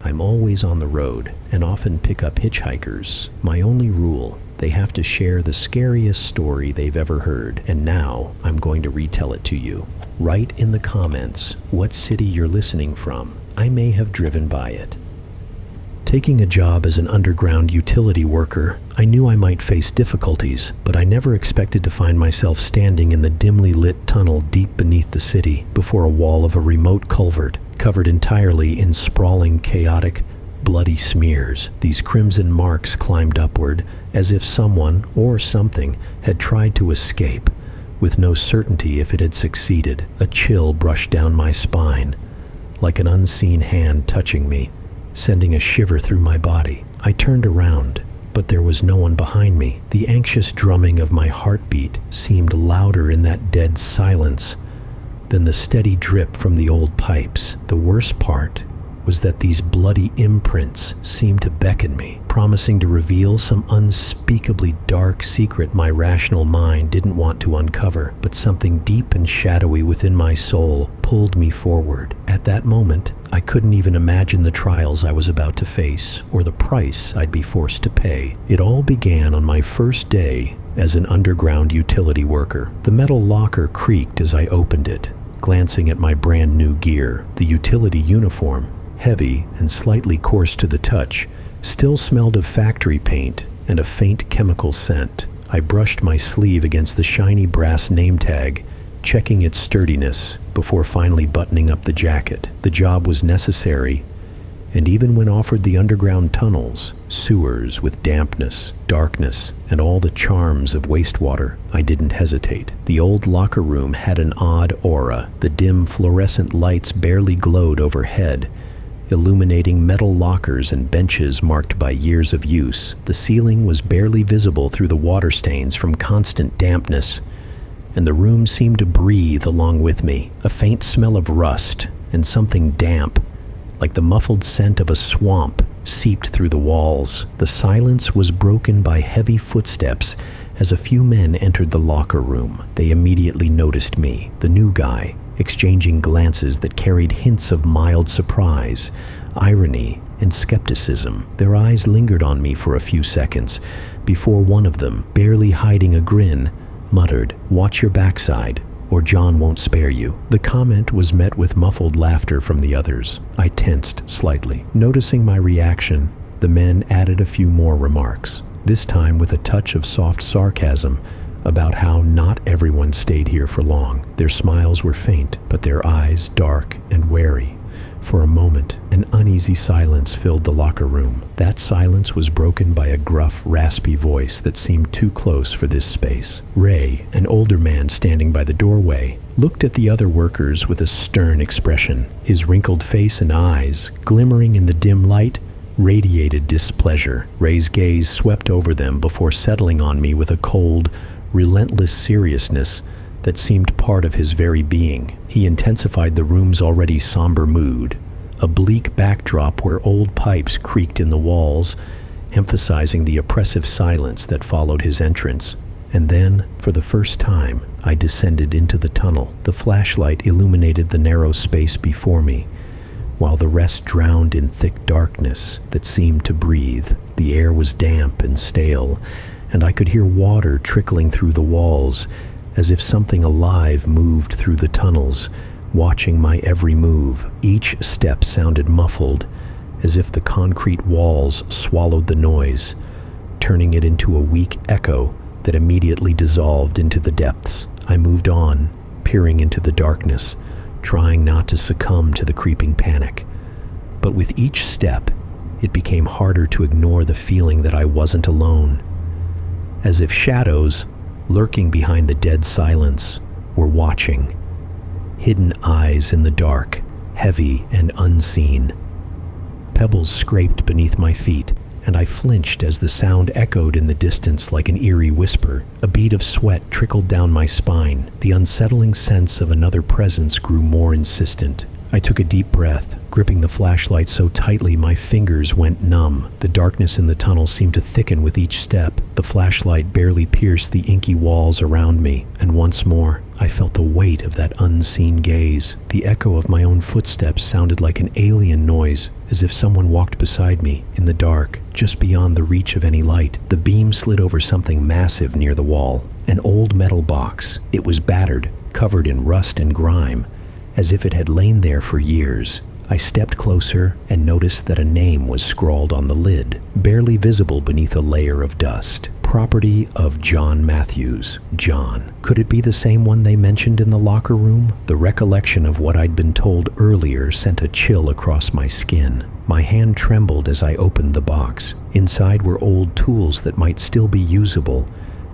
I'm always on the road and often pick up hitchhikers. My only rule: they have to share the scariest story they've ever heard, and now I'm going to retell it to you. Write in the comments what city you're listening from. I may have driven by it. Taking a job as an underground utility worker, I knew I might face difficulties, but I never expected to find myself standing in the dimly lit tunnel deep beneath the city, before a wall of a remote culvert, covered entirely in sprawling, chaotic, bloody smears. These crimson marks climbed upward, as if someone or something had tried to escape, with no certainty if it had succeeded. A chill brushed down my spine, like an unseen hand touching me, sending a shiver through my body. I turned around, but there was no one behind me. The anxious drumming of my heartbeat seemed louder in that dead silence than the steady drip from the old pipes. The worst part was that these bloody imprints seemed to beckon me, promising to reveal some unspeakably dark secret my rational mind didn't want to uncover. But something deep and shadowy within my soul pulled me forward. At that moment, I couldn't even imagine the trials I was about to face, or the price I'd be forced to pay. It all began on my first day as an underground utility worker. The metal locker creaked as I opened it, glancing at my brand new gear. The utility uniform, heavy and slightly coarse to the touch, still smelled of factory paint and a faint chemical scent. I brushed my sleeve against the shiny brass name tag, checking its sturdiness before finally buttoning up the jacket. The job was necessary, and even when offered the underground tunnels, sewers with dampness, darkness, and all the charms of wastewater, I didn't hesitate. The old locker room had an odd aura. The dim fluorescent lights barely glowed overhead, illuminating metal lockers and benches marked by years of use. The ceiling was barely visible through the water stains from constant dampness, and the room seemed to breathe along with me. A faint smell of rust and something damp, like the muffled scent of a swamp, seeped through the walls. The silence was broken by heavy footsteps as a few men entered the locker room. They immediately noticed me, the new guy, exchanging glances that carried hints of mild surprise, irony, and skepticism. Their eyes lingered on me for a few seconds before one of them, barely hiding a grin, muttered, "Watch your backside, or John won't spare you." The comment was met with muffled laughter from the others. I tensed slightly. Noticing my reaction, the men added a few more remarks, this time with a touch of soft sarcasm about how not everyone stayed here for long. Their smiles were faint, but their eyes dark and wary. For a moment, an uneasy silence filled the locker room. That silence was broken by a gruff, raspy voice that seemed too close for this space. Ray, an older man standing by the doorway, looked at the other workers with a stern expression. His wrinkled face and eyes, glimmering in the dim light, radiated displeasure. Ray's gaze swept over them before settling on me with a cold, relentless seriousness that seemed part of his very being. He intensified the room's already somber mood, a bleak backdrop where old pipes creaked in the walls, emphasizing the oppressive silence that followed his entrance. And then, for the first time, I descended into the tunnel. The flashlight illuminated the narrow space before me, while the rest drowned in thick darkness that seemed to breathe. The air was damp and stale, and I could hear water trickling through the walls, as if something alive moved through the tunnels, watching my every move. Each step sounded muffled, as if the concrete walls swallowed the noise, turning it into a weak echo that immediately dissolved into the depths. I moved on, peering into the darkness, trying not to succumb to the creeping panic. But with each step, it became harder to ignore the feeling that I wasn't alone, as if shadows, lurking behind the dead silence, were watching. Hidden eyes in the dark, heavy and unseen. Pebbles scraped beneath my feet, and I flinched as the sound echoed in the distance like an eerie whisper. A bead of sweat trickled down my spine. The unsettling sense of another presence grew more insistent. I took a deep breath, gripping the flashlight so tightly my fingers went numb. The darkness in the tunnel seemed to thicken with each step. The flashlight barely pierced the inky walls around me, and once more, I felt the weight of that unseen gaze. The echo of my own footsteps sounded like an alien noise, as if someone walked beside me, in the dark, just beyond the reach of any light. The beam slid over something massive near the wall, an old metal box. It was battered, covered in rust and grime, as if it had lain there for years. I stepped closer and noticed that a name was scrawled on the lid, barely visible beneath a layer of dust. Property of John Matthews. John. Could it be the same one they mentioned in the locker room? The recollection of what I'd been told earlier sent a chill across my skin. My hand trembled as I opened the box. Inside were old tools that might still be usable,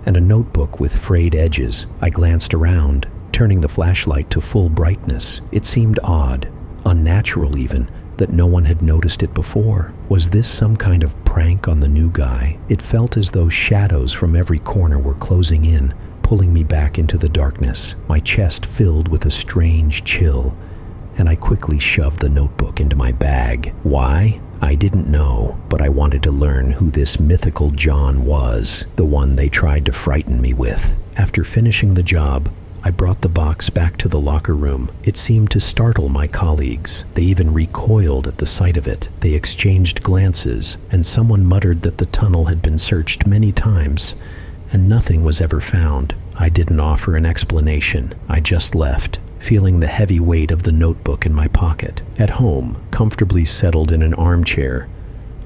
and a notebook with frayed edges. I glanced around, turning the flashlight to full brightness. It seemed odd, unnatural even, that no one had noticed it before. Was this some kind of prank on the new guy? It felt as though shadows from every corner were closing in, pulling me back into the darkness. My chest filled with a strange chill, and I quickly shoved the notebook into my bag. Why? I didn't know, but I wanted to learn who this mythical John was, the one they tried to frighten me with. After finishing the job, I brought the box back to the locker room. It seemed to startle my colleagues. They even recoiled at the sight of it. They exchanged glances, and someone muttered that the tunnel had been searched many times, and nothing was ever found. I didn't offer an explanation. I just left, feeling the heavy weight of the notebook in my pocket. At home, comfortably settled in an armchair,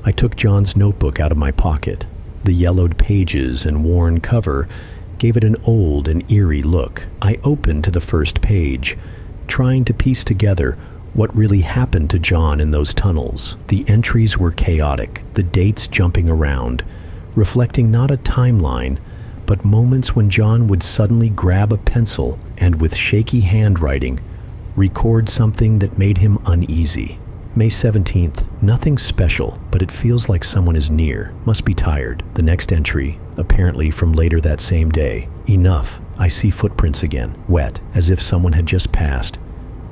I took John's notebook out of my pocket. The yellowed pages and worn cover gave it an old and eerie look. I opened to the first page, trying to piece together what really happened to John in those tunnels. The entries were chaotic, the dates jumping around, reflecting not a timeline, but moments when John would suddenly grab a pencil and, with shaky handwriting, record something that made him uneasy. May 17th, nothing special, but it feels like someone is near. Must be tired. The next entry, apparently from later that same day. Enough. I see footprints again, wet, as if someone had just passed.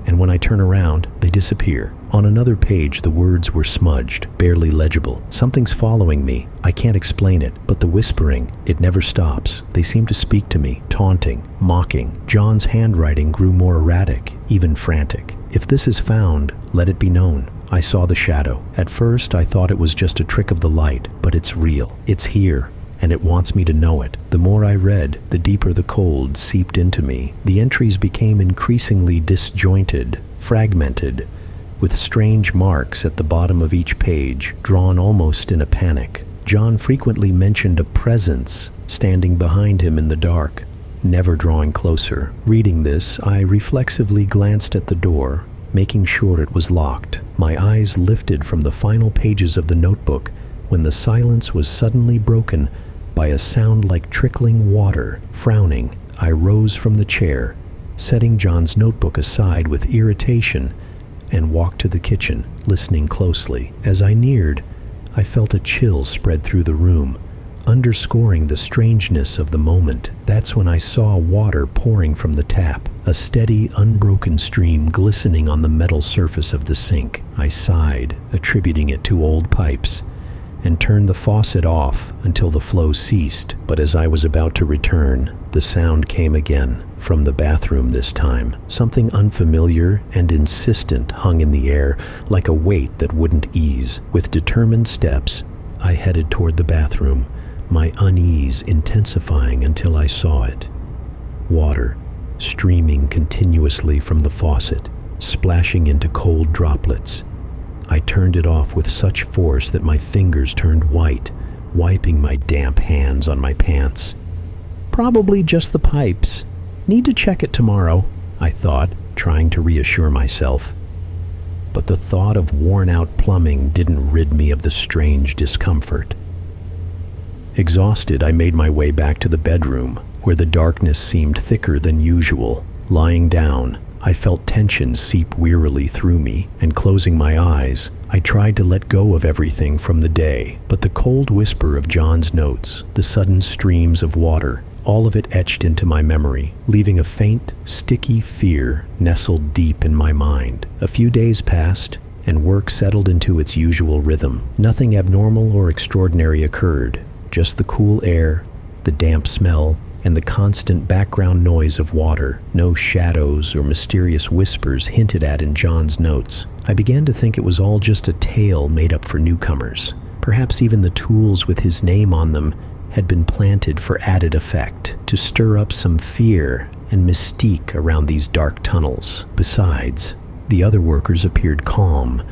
And when I turn around, they disappear. On another page, the words were smudged, barely legible. Something's following me. I can't explain it, but the whispering, it never stops. They seem to speak to me, taunting, mocking. John's handwriting grew more erratic, even frantic. If this is found, let it be known. I saw the shadow. At first, I thought it was just a trick of the light, but it's real. It's here, and it wants me to know it. The more I read, the deeper the cold seeped into me. The entries became increasingly disjointed, fragmented, with strange marks at the bottom of each page, drawn almost in a panic. John frequently mentioned a presence standing behind him in the dark, never drawing closer. Reading this, I reflexively glanced at the door, making sure it was locked. My eyes lifted from the final pages of the notebook when the silence was suddenly broken by a sound like trickling water. Frowning, I rose from the chair, setting John's notebook aside with irritation, and walked to the kitchen, listening closely. As I neared, I felt a chill spread through the room, underscoring the strangeness of the moment. That's when I saw water pouring from the tap, a steady, unbroken stream glistening on the metal surface of the sink. I sighed, attributing it to old pipes, and turned the faucet off until the flow ceased. But as I was about to return, the sound came again, from the bathroom this time. Something unfamiliar and insistent hung in the air, like a weight that wouldn't ease. With determined steps, I headed toward the bathroom, my unease intensifying until I saw it. Water, streaming continuously from the faucet, splashing into cold droplets. I turned it off with such force that my fingers turned white, wiping my damp hands on my pants. Probably just the pipes. Need to check it tomorrow, I thought, trying to reassure myself. But the thought of worn-out plumbing didn't rid me of the strange discomfort. Exhausted, I made my way back to the bedroom, where the darkness seemed thicker than usual. Lying down, I felt tension seep wearily through me, and closing my eyes, I tried to let go of everything from the day. But the cold whisper of John's notes, the sudden streams of water, all of it etched into my memory, leaving a faint, sticky fear nestled deep in my mind. A few days passed, and work settled into its usual rhythm. Nothing abnormal or extraordinary occurred, just the cool air, the damp smell, and the constant background noise of water. No shadows or mysterious whispers hinted at in John's notes. I began to think it was all just a tale made up for newcomers. Perhaps even the tools with his name on them had been planted for added effect, to stir up some fear and mystique around these dark tunnels. Besides, the other workers appeared calm,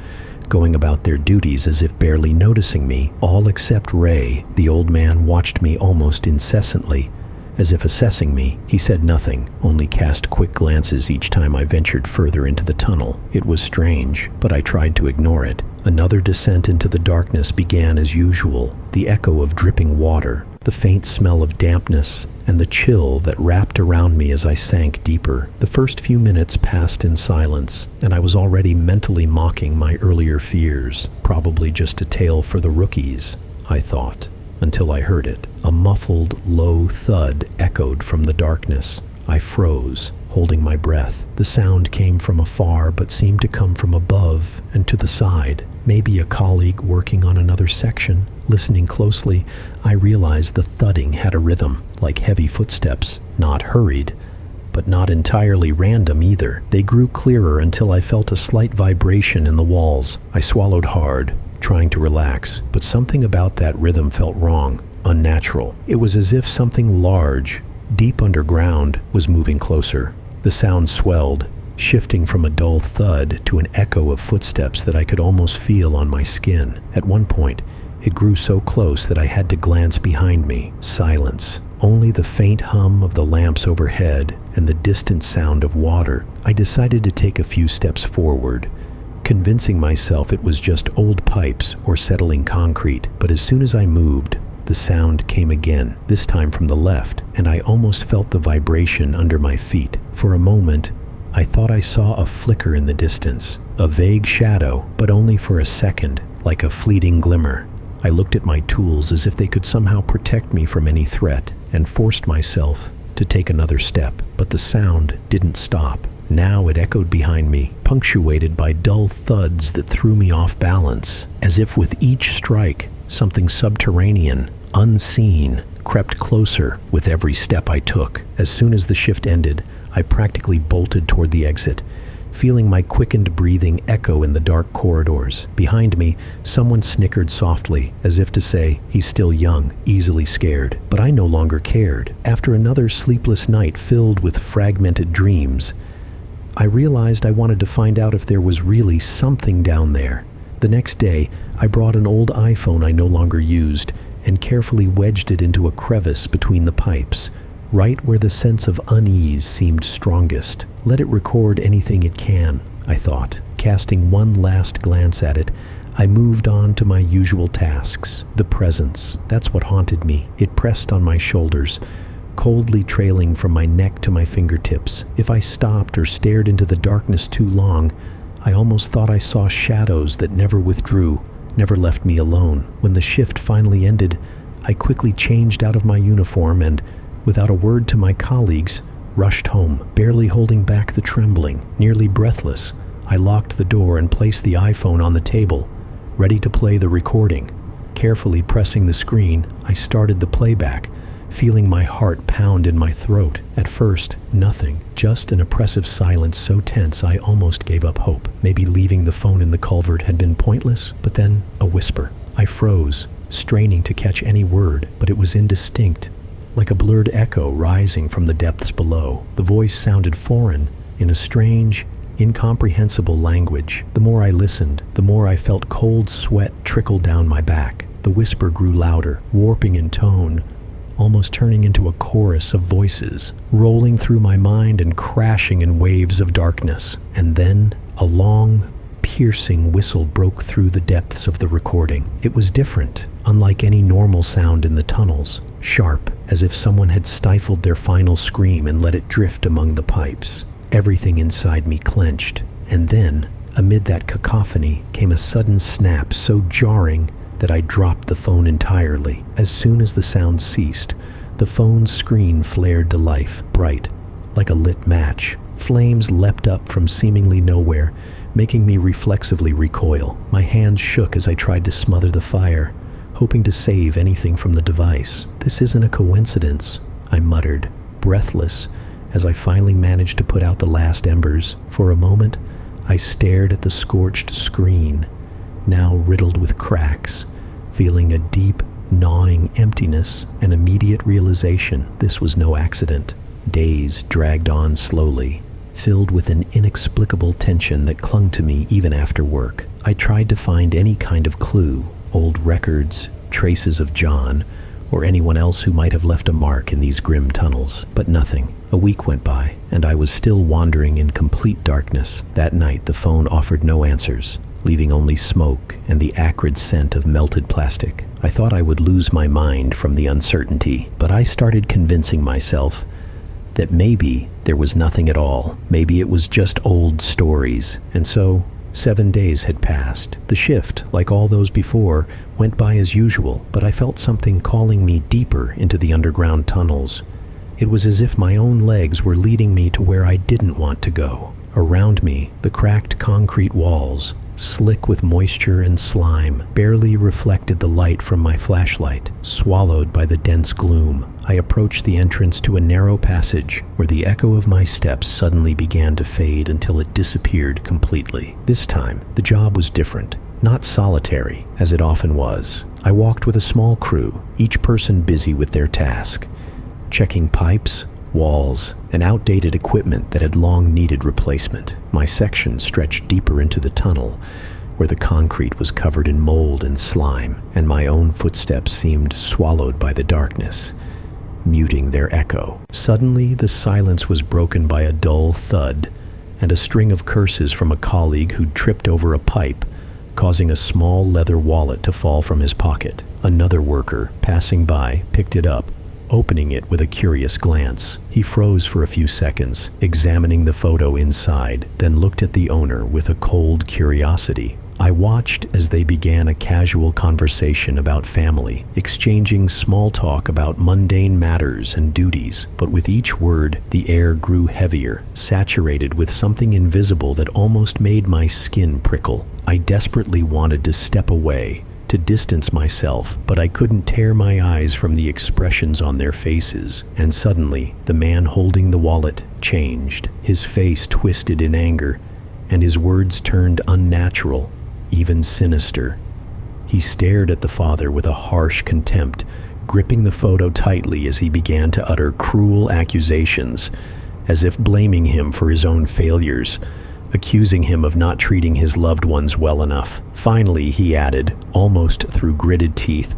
going about their duties as if barely noticing me. All except Ray. The old man watched me almost incessantly, as if assessing me. He said nothing, only cast quick glances each time I ventured further into the tunnel. It was strange, but I tried to ignore it. Another descent into the darkness began as usual, the echo of dripping water, the faint smell of dampness, and the chill that wrapped around me as I sank deeper. The first few minutes passed in silence, and I was already mentally mocking my earlier fears. Probably just a tale for the rookies, I thought, until I heard it. A muffled, low thud echoed from the darkness. I froze, holding my breath. The sound came from afar, but seemed to come from above and to the side. Maybe a colleague working on another section. Listening closely, I realized the thudding had a rhythm, like heavy footsteps, not hurried, but not entirely random either. They grew clearer until I felt a slight vibration in the walls. I swallowed hard, trying to relax, but something about that rhythm felt wrong, unnatural. It was as if something large, deep underground, was moving closer. The sound swelled, shifting from a dull thud to an echo of footsteps that I could almost feel on my skin. At one point, it grew so close that I had to glance behind me. Silence. Only the faint hum of the lamps overhead and the distant sound of water. I decided to take a few steps forward, convincing myself it was just old pipes or settling concrete. But as soon as I moved, the sound came again, this time from the left, and I almost felt the vibration under my feet. For a moment, I thought I saw a flicker in the distance, a vague shadow, but only for a second, like a fleeting glimmer. I looked at my tools as if they could somehow protect me from any threat, and forced myself to take another step. But the sound didn't stop. Now it echoed behind me, punctuated by dull thuds that threw me off balance, as if with each strike, something subterranean, unseen, crept closer with every step I took. As soon as the shift ended, I practically bolted toward the exit, feeling my quickened breathing echo in the dark corridors. Behind me, someone snickered softly, as if to say, he's still young, easily scared. But I no longer cared. After another sleepless night filled with fragmented dreams, I realized I wanted to find out if there was really something down there. The next day, I brought an old iPhone I no longer used and carefully wedged it into a crevice between the pipes, right where the sense of unease seemed strongest. Let it record anything it can, I thought. Casting one last glance at it, I moved on to my usual tasks. The presence, that's what haunted me. It pressed on my shoulders, coldly trailing from my neck to my fingertips. If I stopped or stared into the darkness too long, I almost thought I saw shadows that never withdrew, never left me alone. When the shift finally ended, I quickly changed out of my uniform and, without a word to my colleagues, rushed home, barely holding back the trembling. Nearly breathless, I locked the door and placed the iPhone on the table, ready to play the recording. Carefully pressing the screen, I started the playback, feeling my heart pound in my throat. At first, nothing, just an oppressive silence so tense I almost gave up hope. Maybe leaving the phone in the culvert had been pointless, but then a whisper. I froze, straining to catch any word, but it was indistinct, like a blurred echo rising from the depths below. The voice sounded foreign, in a strange, incomprehensible language. The more I listened, the more I felt cold sweat trickle down my back. The whisper grew louder, warping in tone, almost turning into a chorus of voices, rolling through my mind and crashing in waves of darkness. And then a long, piercing whistle broke through the depths of the recording. It was different, unlike any normal sound in the tunnels, sharp, as if someone had stifled their final scream and let it drift among the pipes. Everything inside me clenched, and then, amid that cacophony, came a sudden snap so jarring that I dropped the phone entirely. As soon as the sound ceased, the The phone's screen flared to life, bright, like a lit match. Flames leapt up from seemingly nowhere, making me reflexively recoil. My hands shook as I tried to smother the fire, hoping to save anything from the device. "This isn't a coincidence," I muttered, breathless, as I finally managed to put out the last embers. For a moment, I stared at the scorched screen, now riddled with cracks, feeling a deep, gnawing emptiness and immediate realization this was no accident. Days dragged on slowly, filled with an inexplicable tension that clung to me even after work. I tried to find any kind of clue, old records, traces of John, or anyone else who might have left a mark in these grim tunnels, but nothing. A week went by, and I was still wandering in complete darkness. That night, the phone offered no answers, leaving only smoke and the acrid scent of melted plastic. I thought I would lose my mind from the uncertainty, but I started convincing myself that maybe there was nothing at all. Maybe it was just old stories. And so, 7 days had passed. The shift, like all those before, went by as usual, but I felt something calling me deeper into the underground tunnels. It was as if my own legs were leading me to where I didn't want to go. Around me, the cracked concrete walls, slick with moisture and slime, barely reflected the light from my flashlight. Swallowed by the dense gloom, I approached the entrance to a narrow passage where the echo of my steps suddenly began to fade until it disappeared completely. This time, the job was different, not solitary, as it often was. I walked with a small crew, each person busy with their task, checking pipes, walls, and outdated equipment that had long needed replacement. My section stretched deeper into the tunnel, where the concrete was covered in mold and slime, and my own footsteps seemed swallowed by the darkness, muting their echo. Suddenly, the silence was broken by a dull thud and a string of curses from a colleague who'd tripped over a pipe, causing a small leather wallet to fall from his pocket. Another worker, passing by, picked it up, opening it with a curious glance. He froze for a few seconds, examining the photo inside, then looked at the owner with a cold curiosity. I watched as they began a casual conversation about family, exchanging small talk about mundane matters and duties. But with each word, the air grew heavier, saturated with something invisible that almost made my skin prickle. I desperately wanted to step away, to distance myself, but I couldn't tear my eyes from the expressions on their faces. And suddenly, the man holding the wallet changed. His face twisted in anger, and his words turned unnatural, even sinister. He stared at the father with a harsh contempt, gripping the photo tightly as he began to utter cruel accusations, as if blaming him for his own failures, accusing him of not treating his loved ones well enough. Finally, he added, almost through gritted teeth,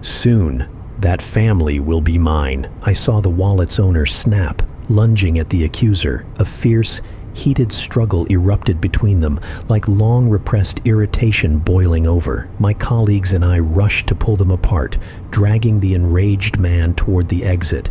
"Soon, that family will be mine." I saw the wallet's owner snap, lunging at the accuser. A fierce, heated struggle erupted between them, like long-repressed irritation boiling over. My colleagues and I rushed to pull them apart, dragging the enraged man toward the exit,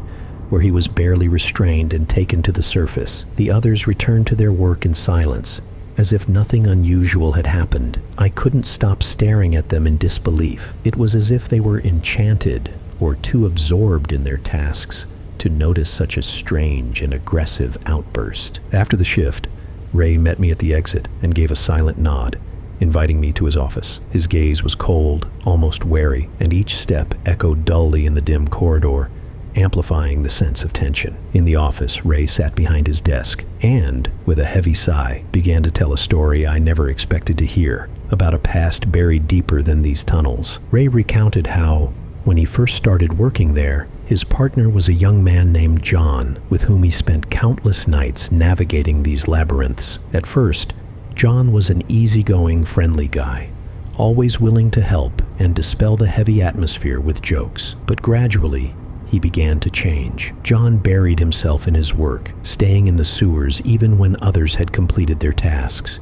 where he was barely restrained and taken to the surface. The others returned to their work in silence, as if nothing unusual had happened. I couldn't stop staring at them in disbelief. It was as if they were enchanted or too absorbed in their tasks to notice such a strange and aggressive outburst. After the shift, Ray met me at the exit and gave a silent nod, inviting me to his office. His gaze was cold, almost wary, and each step echoed dully in the dim corridor, amplifying the sense of tension. In the office, Ray sat behind his desk and, with a heavy sigh, began to tell a story I never expected to hear, about a past buried deeper than these tunnels. Ray recounted how, when he first started working there, his partner was a young man named John, with whom he spent countless nights navigating these labyrinths. At first, John was an easygoing, friendly guy, always willing to help and dispel the heavy atmosphere with jokes. But gradually, he began to change. John buried himself in his work, staying in the sewers even when others had completed their tasks.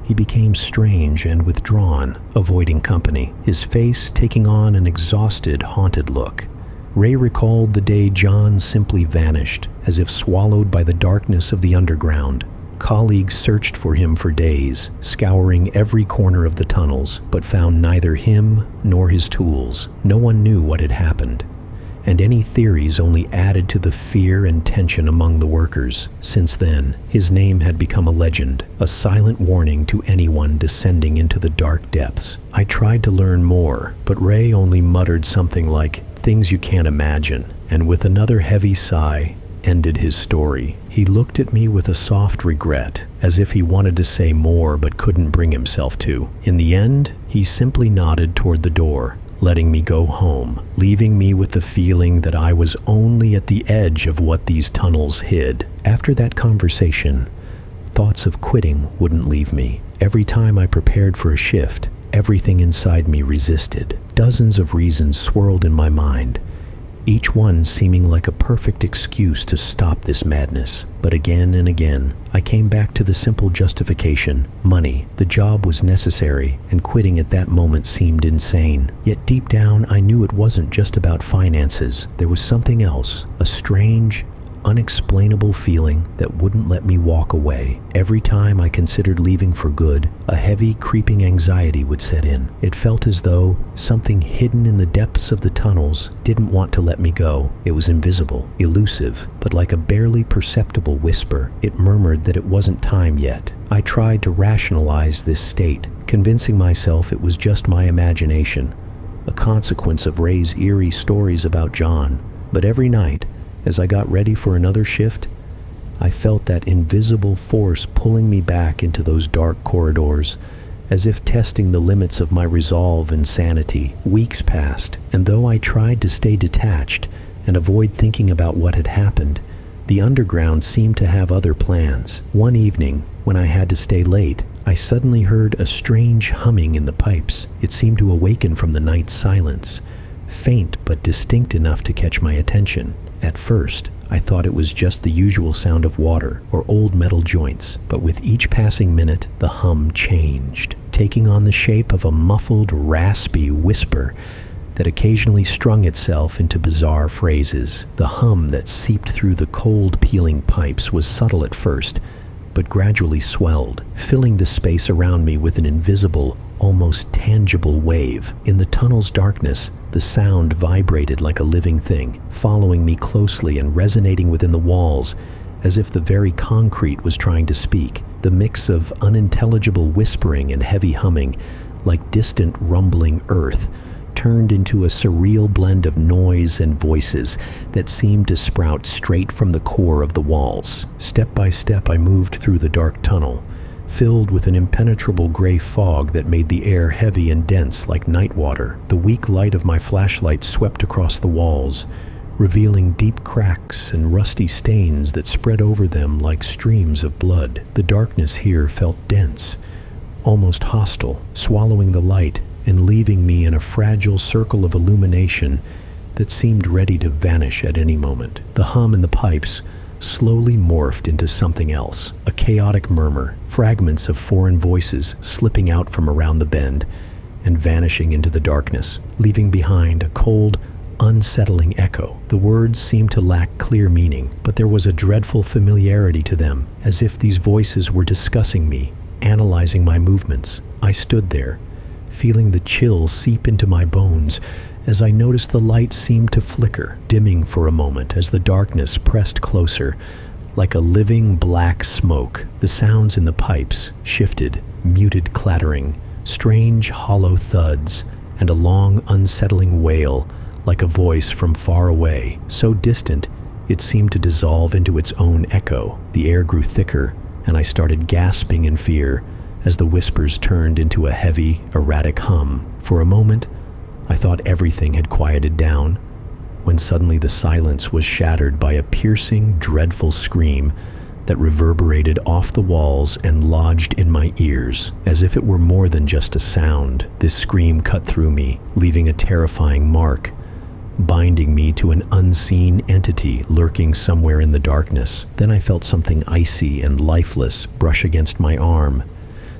He became strange and withdrawn, avoiding company, his face taking on an exhausted, haunted look. Ray recalled the day John simply vanished, as if swallowed by the darkness of the underground. Colleagues searched for him for days, scouring every corner of the tunnels, but found neither him nor his tools. No one knew what had happened, and any theories only added to the fear and tension among the workers. Since then, his name had become a legend, a silent warning to anyone descending into the dark depths. I tried to learn more, but Ray only muttered something like, "Things you can't imagine," and with another heavy sigh, ended his story. He looked at me with a soft regret, as if he wanted to say more but couldn't bring himself to. In the end, he simply nodded toward the door, letting me go home, leaving me with the feeling that I was only at the edge of what these tunnels hid. After that conversation, thoughts of quitting wouldn't leave me. Every time I prepared for a shift, everything inside me resisted. Dozens of reasons swirled in my mind, each one seeming like a perfect excuse to stop this madness. But again and again, I came back to the simple justification: money. The job was necessary, and quitting at that moment seemed insane. Yet deep down, I knew it wasn't just about finances. There was something else, a strange, unexplainable feeling that wouldn't let me walk away. Every time I considered leaving for good, a heavy, creeping anxiety would set in. It felt as though something hidden in the depths of the tunnels didn't want to let me go. It was invisible, elusive, but like a barely perceptible whisper, it murmured that it wasn't time yet. I tried to rationalize this state, convincing myself it was just my imagination, a consequence of Ray's eerie stories about John. But every night, as I got ready for another shift, I felt that invisible force pulling me back into those dark corridors, as if testing the limits of my resolve and sanity. Weeks passed, and though I tried to stay detached and avoid thinking about what had happened, the underground seemed to have other plans. One evening, when I had to stay late, I suddenly heard a strange humming in the pipes. It seemed to awaken from the night's silence, faint but distinct enough to catch my attention. At first, I thought it was just the usual sound of water or old metal joints, but with each passing minute, the hum changed, taking on the shape of a muffled, raspy whisper that occasionally strung itself into bizarre phrases. The hum that seeped through the cold, peeling pipes was subtle at first, but gradually swelled, filling the space around me with an invisible, almost tangible wave. In the tunnel's darkness, the sound vibrated like a living thing, following me closely and resonating within the walls, as if the very concrete was trying to speak. The mix of unintelligible whispering and heavy humming, like distant rumbling earth, turned into a surreal blend of noise and voices that seemed to sprout straight from the core of the walls. Step by step, I moved through the dark tunnel, filled with an impenetrable gray fog that made the air heavy and dense like night water. The weak light of my flashlight swept across the walls, revealing deep cracks and rusty stains that spread over them like streams of blood. The darkness here felt dense, almost hostile, swallowing the light and leaving me in a fragile circle of illumination that seemed ready to vanish at any moment. The hum in the pipes slowly morphed into something else, a chaotic murmur, fragments of foreign voices slipping out from around the bend and vanishing into the darkness, leaving behind a cold, unsettling echo. The words seemed to lack clear meaning, but there was a dreadful familiarity to them, as if these voices were discussing me, analyzing my movements. I stood there, feeling the chill seep into my bones as I noticed the light seemed to flicker, dimming for a moment as the darkness pressed closer, like a living black smoke. The sounds in the pipes shifted, muted clattering, strange hollow thuds, and a long unsettling wail, like a voice from far away, so distant it seemed to dissolve into its own echo. The air grew thicker, and I started gasping in fear as the whispers turned into a heavy, erratic hum. For a moment, I thought everything had quieted down, when suddenly the silence was shattered by a piercing, dreadful scream that reverberated off the walls and lodged in my ears. As if it were more than just a sound, this scream cut through me, leaving a terrifying mark, binding me to an unseen entity lurking somewhere in the darkness. Then I felt something icy and lifeless brush against my arm.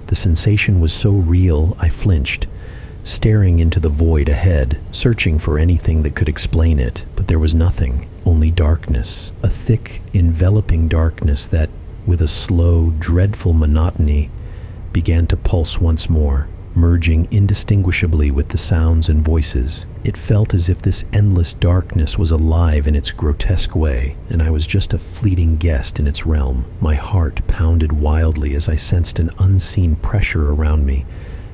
The sensation was so real, I flinched, staring into the void ahead, searching for anything that could explain it. But there was nothing, only darkness, a thick, enveloping darkness that, with a slow, dreadful monotony, began to pulse once more. merging indistinguishably with the sounds and voices. It felt as if this endless darkness was alive in its grotesque way, and I was just a fleeting guest in its realm. My heart pounded wildly as I sensed an unseen pressure around me,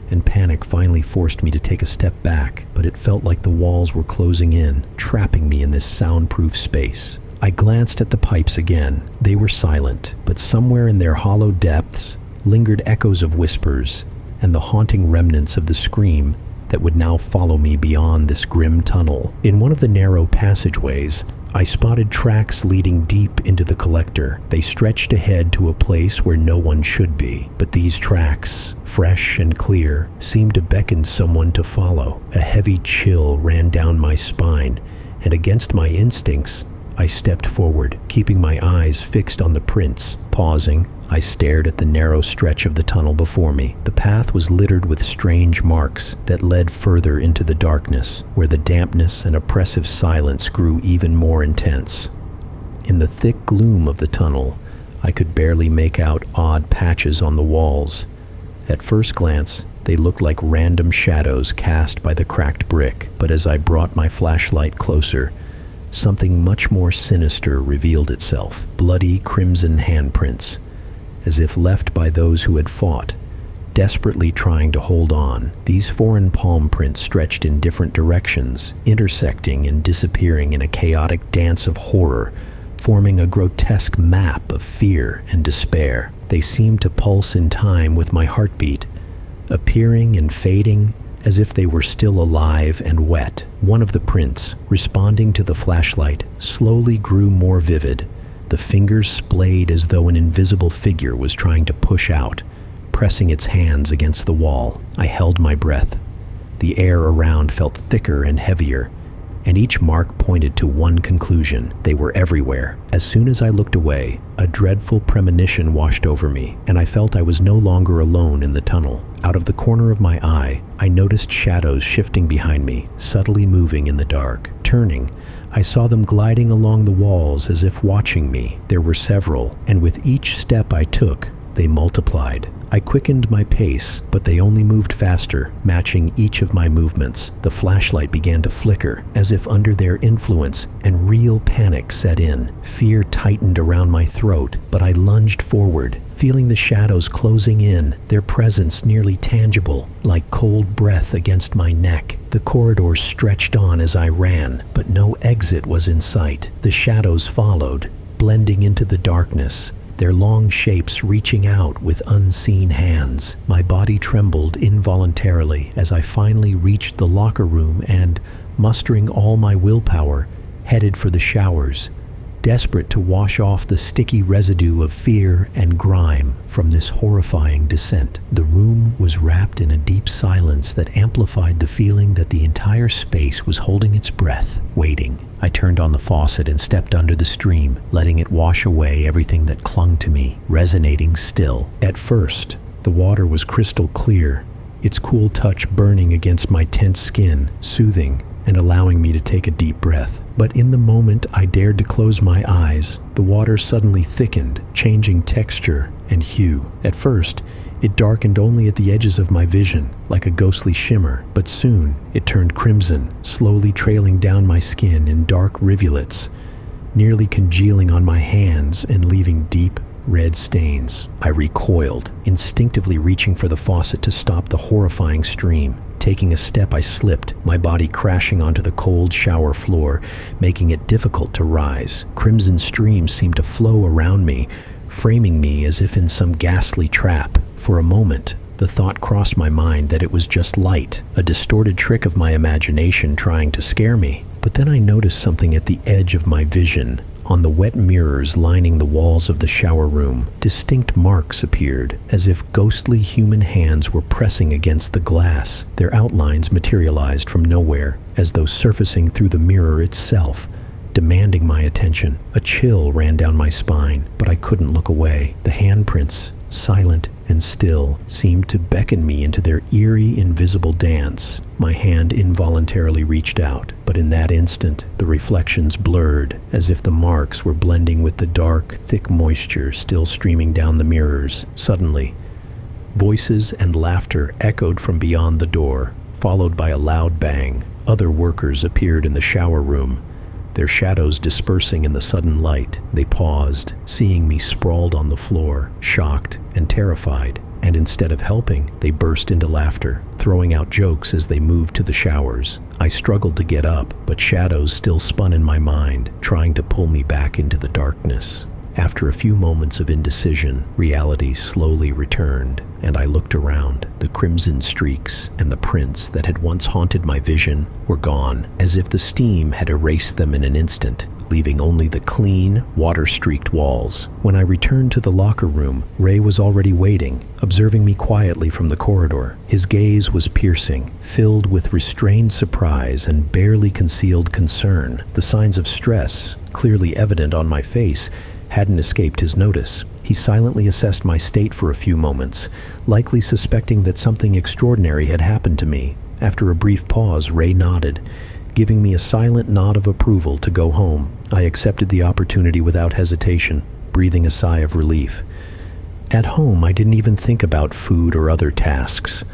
and panic finally forced me to take a step back, but it felt like the walls were closing in, trapping me in this soundproof space. I glanced at the pipes again. They were silent, but somewhere in their hollow depths lingered echoes of whispers and the haunting remnants of the scream that would now follow me beyond this grim tunnel. In one of the narrow passageways, I spotted tracks leading deep into the collector. They stretched ahead to a place where no one should be, but these tracks, fresh and clear, seemed to beckon someone to follow. A heavy chill ran down my spine, and against my instincts, I stepped forward, keeping my eyes fixed on the prints. Pausing, I stared at the narrow stretch of the tunnel before me. The path was littered with strange marks that led further into the darkness, where the dampness and oppressive silence grew even more intense. In the thick gloom of the tunnel, I could barely make out odd patches on the walls. At first glance, they looked like random shadows cast by the cracked brick, but as I brought my flashlight closer, something much more sinister revealed itself. Bloody crimson handprints, as if left by those who had fought, desperately trying to hold on. These foreign palm prints stretched in different directions, intersecting and disappearing in a chaotic dance of horror, forming a grotesque map of fear and despair. They seemed to pulse in time with my heartbeat, appearing and fading as if they were still alive and wet. One of the prints, responding to the flashlight, slowly grew more vivid. The fingers splayed as though an invisible figure was trying to push out, pressing its hands against the wall. I held my breath. The air around felt thicker and heavier, and each mark pointed to one conclusion: they were everywhere. As soon as I looked away, a dreadful premonition washed over me, and I felt I was no longer alone in the tunnel. Out of the corner of my eye, I noticed shadows shifting behind me, subtly moving in the dark. Turning, I saw them gliding along the walls as if watching me. There were several, and with each step I took, they multiplied. I quickened my pace, but they only moved faster, matching each of my movements. The flashlight began to flicker, as if under their influence, and real panic set in. Fear tightened around my throat, but I lunged forward, feeling the shadows closing in, their presence nearly tangible, like cold breath against my neck. The corridor stretched on as I ran, but no exit was in sight. The shadows followed, blending into the darkness, their long shapes reaching out with unseen hands. My body trembled involuntarily as I finally reached the locker room and, mustering all my willpower, headed for the showers, desperate to wash off the sticky residue of fear and grime from this horrifying descent. The room was wrapped in a deep silence that amplified the feeling that the entire space was holding its breath, waiting. I turned on the faucet and stepped under the stream, letting it wash away everything that clung to me, resonating still. At first, the water was crystal clear, its cool touch burning against my tense skin, soothing and allowing me to take a deep breath. But in the moment I dared to close my eyes, the water suddenly thickened, changing texture and hue. At first, it darkened only at the edges of my vision, like a ghostly shimmer, but soon it turned crimson, slowly trailing down my skin in dark rivulets, nearly congealing on my hands and leaving deep red stains. I recoiled, instinctively reaching for the faucet to stop the horrifying stream. Taking a step, I slipped, my body crashing onto the cold shower floor, making it difficult to rise. Crimson streams seemed to flow around me, framing me as if in some ghastly trap. For a moment, the thought crossed my mind that it was just light, a distorted trick of my imagination trying to scare me. But then I noticed something at the edge of my vision. On the wet mirrors lining the walls of the shower room, distinct marks appeared, as if ghostly human hands were pressing against the glass. Their outlines materialized from nowhere, as though surfacing through the mirror itself, demanding my attention. A chill ran down my spine, but I couldn't look away. The handprints, silent and still, seemed to beckon me into their eerie, invisible dance. My hand involuntarily reached out, but in that instant, the reflections blurred, as if the marks were blending with the dark, thick moisture still streaming down the mirrors. Suddenly, Voices and laughter echoed from beyond the door, followed by a loud bang. Other workers appeared in the shower room, their shadows dispersing in the sudden light. They paused, seeing me sprawled on the floor, shocked and terrified. And instead of helping, they burst into laughter, throwing out jokes as they moved to the showers. I struggled to get up, but shadows still spun in my mind, trying to pull me back into the darkness. After a few moments of indecision, reality slowly returned, and I looked around. The crimson streaks and the prints that had once haunted my vision were gone, as if the steam had erased them in an instant, leaving only the clean, water-streaked walls. When I returned to the locker room, Ray was already waiting, observing me quietly from the corridor. His gaze was piercing, filled with restrained surprise and barely concealed concern. The signs of stress, clearly evident on my face, hadn't escaped his notice. He silently assessed my state for a few moments, likely suspecting that something extraordinary had happened to me. After a brief pause, Ray nodded, giving me a silent nod of approval to go home. I accepted the opportunity without hesitation, breathing a sigh of relief. At home, I didn't even think about food or other tasks.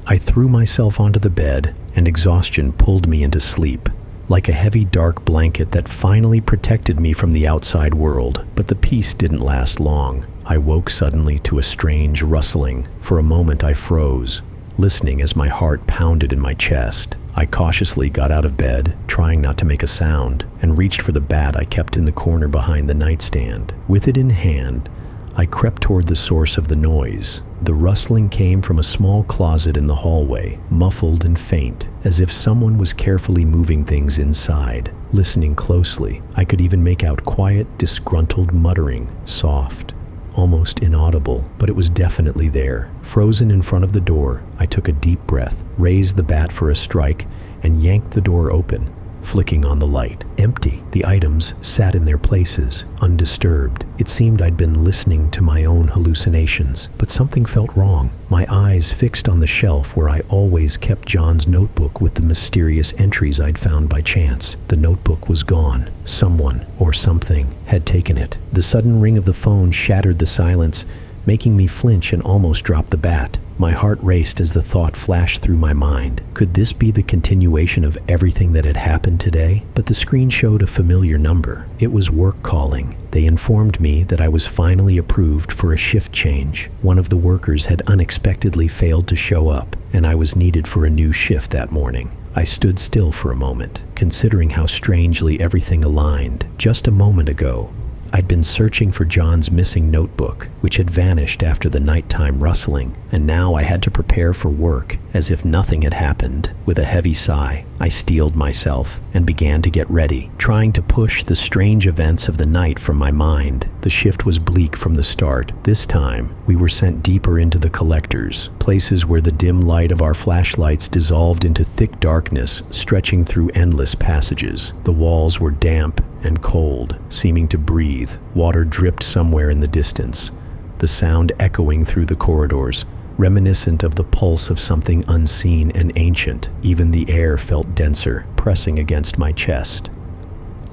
I threw myself onto the bed, and exhaustion pulled me into sleep, like a heavy dark blanket that finally protected me from the outside world. But the peace didn't last long. I woke suddenly to a strange rustling. For a moment I froze, listening as my heart pounded in my chest. I cautiously got out of bed, trying not to make a sound, and reached for the bat I kept in the corner behind the nightstand. With it in hand, I crept toward the source of the noise. The rustling came from a small closet in the hallway, muffled and faint, as if someone was carefully moving things inside. Listening closely, I could even make out quiet, disgruntled muttering, soft, almost inaudible, but it was definitely there. Frozen in front of the door, I took a deep breath, raised the bat for a strike, and yanked the door open, flicking on the light. Empty. The items sat in their places, undisturbed. It seemed I'd been listening to my own hallucinations, but something felt wrong. My eyes fixed on the shelf where I always kept John's notebook with the mysterious entries I'd found by chance. The notebook was gone. Someone or something had taken it. The sudden ring of the phone shattered the silence, making me flinch and almost drop the bat. My heart raced as the thought flashed through my mind. Could this be the continuation of everything that had happened today? But the screen showed a familiar number. It was work calling. They informed me that I was finally approved for a shift change. One of the workers had unexpectedly failed to show up, and I was needed for a new shift that morning. I stood still for a moment, considering how strangely everything aligned. Just a moment ago, I'd been searching for John's missing notebook, which had vanished after the nighttime rustling, and now I had to prepare for work as if nothing had happened. With a heavy sigh, I steeled myself and began to get ready, trying to push the strange events of the night from my mind. The shift was bleak from the start. This time, we were sent deeper into the collectors, places where the dim light of our flashlights dissolved into thick darkness, stretching through endless passages. The walls were damp and cold, seeming to breathe. Water dripped somewhere in the distance, the sound echoing through the corridors, reminiscent of the pulse of something unseen and ancient. Even the air felt denser, pressing against my chest,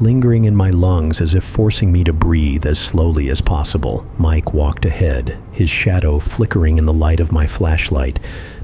lingering in my lungs as if forcing me to breathe as slowly as possible. Mike walked ahead, his shadow flickering in the light of my flashlight,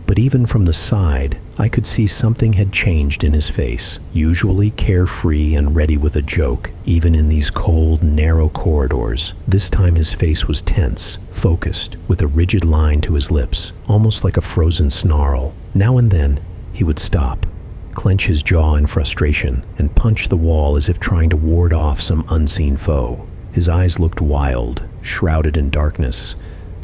but even from the side, I could see something had changed in his face. Usually carefree and ready with a joke, even in these cold, narrow corridors, this time his face was tense, focused, with a rigid line to his lips, almost like a frozen snarl. Now and then, he would stop, clench his jaw in frustration, and punch the wall as if trying to ward off some unseen foe. His eyes looked wild, shrouded in darkness,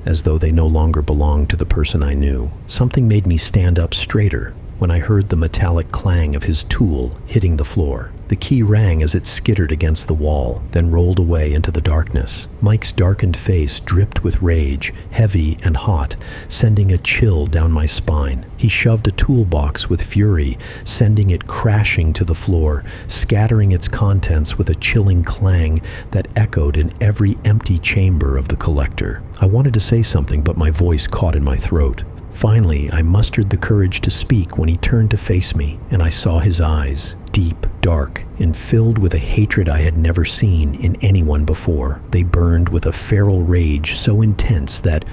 as though they no longer belonged to the person I knew. Something made me stand up straighter when I heard the metallic clang of his tool hitting the floor. The key rang as it skittered against the wall, then rolled away into the darkness. Mike's darkened face dripped with rage, heavy and hot, sending a chill down my spine. He shoved a toolbox with fury, sending it crashing to the floor, scattering its contents with a chilling clang that echoed in every empty chamber of the collector. I wanted to say something, but my voice caught in my throat. Finally, I mustered the courage to speak when he turned to face me, and I saw his eyes, deep, dark, and filled with a hatred I had never seen in anyone before. They burned with a feral rage so intense that,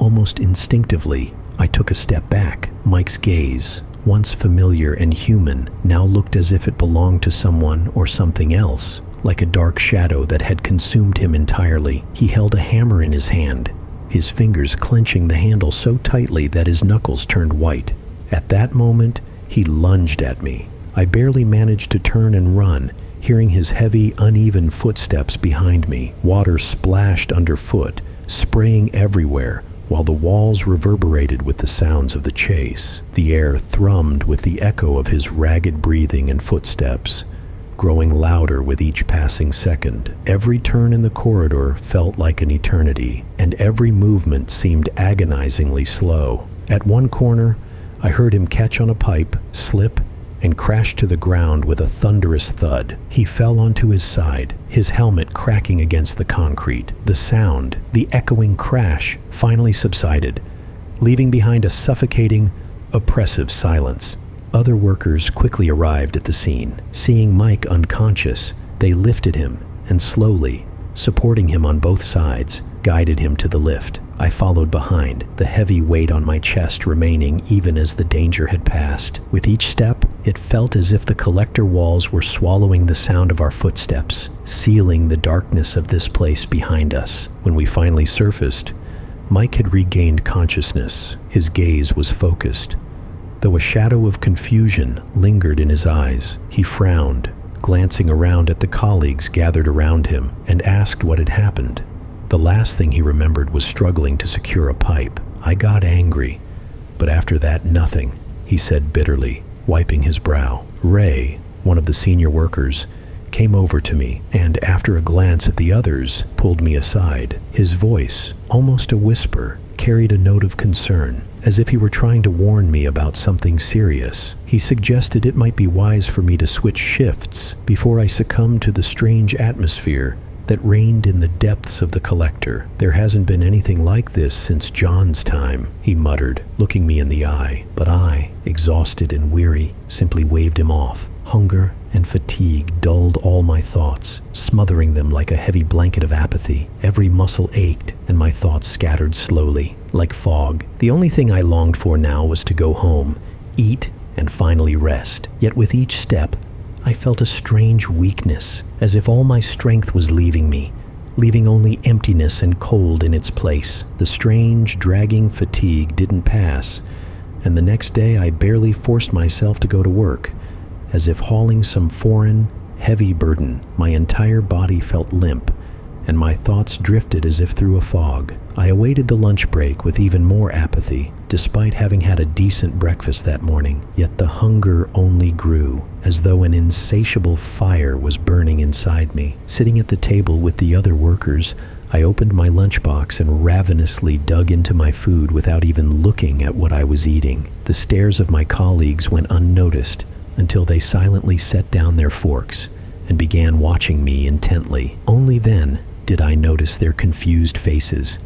Almost instinctively, I took a step back. Mike's gaze, once familiar and human, now looked as if it belonged to someone or something else, like a dark shadow that had consumed him entirely. He held a hammer in his hand, his fingers clenching the handle so tightly that his knuckles turned white. At that moment, he lunged at me. I barely managed to turn and run, hearing his heavy, uneven footsteps behind me. Water splashed underfoot, spraying everywhere, while the walls reverberated with the sounds of the chase. The air thrummed with the echo of his ragged breathing and footsteps, growing louder with each passing second. Every turn in the corridor felt like an eternity, and every movement seemed agonizingly slow. At one corner, I heard him catch on a pipe, slip, and crashed to the ground with a thunderous thud. He fell onto his side, his helmet cracking against the concrete. The sound, the echoing crash, finally subsided, leaving behind a suffocating, oppressive silence. Other workers quickly arrived at the scene. Seeing Mike unconscious, they lifted him and slowly, supporting him on both sides, guided him to the lift. I followed behind, the heavy weight on my chest remaining even as the danger had passed. With each step, it felt as if the collector walls were swallowing the sound of our footsteps, sealing the darkness of this place behind us. When we finally surfaced, Mike had regained consciousness. His gaze was focused, though a shadow of confusion lingered in his eyes. He frowned, glancing around at the colleagues gathered around him, and asked what had happened. The last thing he remembered was struggling to secure a pipe. I got angry, but after that, nothing, he said bitterly, wiping his brow. Ray, one of the senior workers, came over to me and, after a glance at the others, pulled me aside. His voice, almost a whisper, carried a note of concern, as if he were trying to warn me about something serious. He suggested it might be wise for me to switch shifts before I succumbed to the strange atmosphere that reigned in the depths of the collector. There hasn't been anything like this since John's time, he muttered, looking me in the eye. But I, exhausted and weary, simply waved him off. Hunger and fatigue dulled all my thoughts, smothering them like a heavy blanket of apathy. Every muscle ached, and my thoughts scattered slowly, like fog. The only thing I longed for now was to go home, eat, and finally rest. Yet with each step, I felt a strange weakness, as if all my strength was leaving me, leaving only emptiness and cold in its place. The strange, dragging fatigue didn't pass, and the next day I barely forced myself to go to work. As if hauling some foreign, heavy burden, my entire body felt limp, and my thoughts drifted as if through a fog. I awaited the lunch break with even more apathy, despite having had a decent breakfast that morning. Yet the hunger only grew, as though an insatiable fire was burning inside me. Sitting at the table with the other workers, I opened my lunchbox and ravenously dug into my food without even looking at what I was eating. The stares of my colleagues went unnoticed until they silently set down their forks and began watching me intently. Only then did I notice their confused faces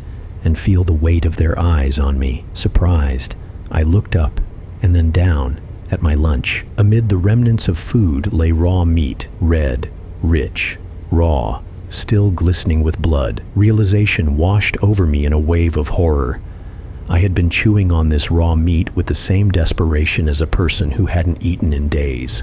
and feel the weight of their eyes on me. Surprised, I looked up and then down at my lunch. Amid the remnants of food lay raw meat, red, rich, raw, still glistening with blood. Realization washed over me in a wave of horror. I had been chewing on this raw meat with the same desperation as a person who hadn't eaten in days.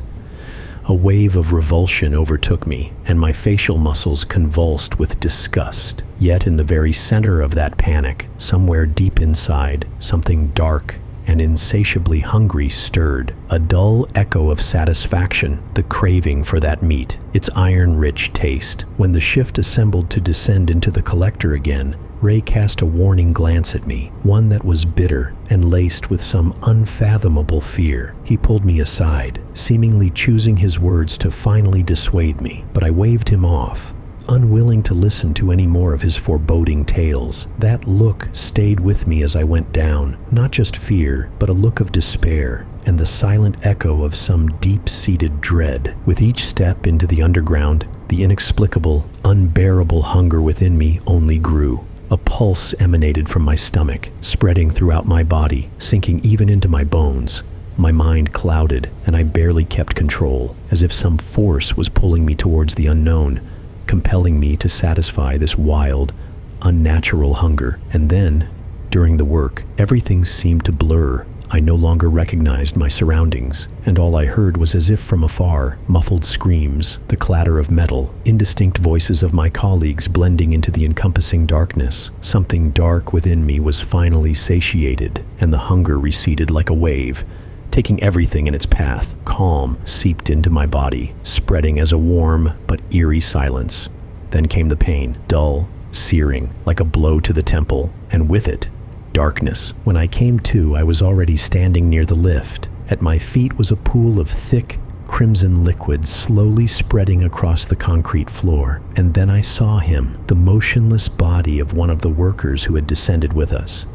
A wave of revulsion overtook me, and my facial muscles convulsed with disgust. Yet in the very center of that panic, somewhere deep inside, something dark and insatiably hungry stirred. A dull echo of satisfaction, the craving for that meat, its iron-rich taste. When the shift assembled to descend into the collector again, Ray cast a warning glance at me, one that was bitter and laced with some unfathomable fear. He pulled me aside, seemingly choosing his words to finally dissuade me, but I waved him off, unwilling to listen to any more of his foreboding tales. That look stayed with me as I went down, not just fear, but a look of despair and the silent echo of some deep-seated dread. With each step into the underground, the inexplicable, unbearable hunger within me only grew. A pulse emanated from my stomach, spreading throughout my body, sinking even into my bones. My mind clouded, and I barely kept control, as if some force was pulling me towards the unknown, compelling me to satisfy this wild, unnatural hunger. And then, During the work, everything seemed to blur. I no longer recognized my surroundings, and all I heard was, as if from afar, muffled screams, the clatter of metal, indistinct voices of my colleagues blending into the encompassing darkness. Something dark within me was finally satiated, and the hunger receded like a wave, taking everything in its path. Calm seeped into my body, spreading as a warm but eerie silence. Then came the pain, dull, searing, like a blow to the temple, and with it, darkness. When I came to, I was already standing near the lift. At my feet was a pool of thick, crimson liquid slowly spreading across the concrete floor. And then I saw him, the motionless body of one of the workers who had descended with us.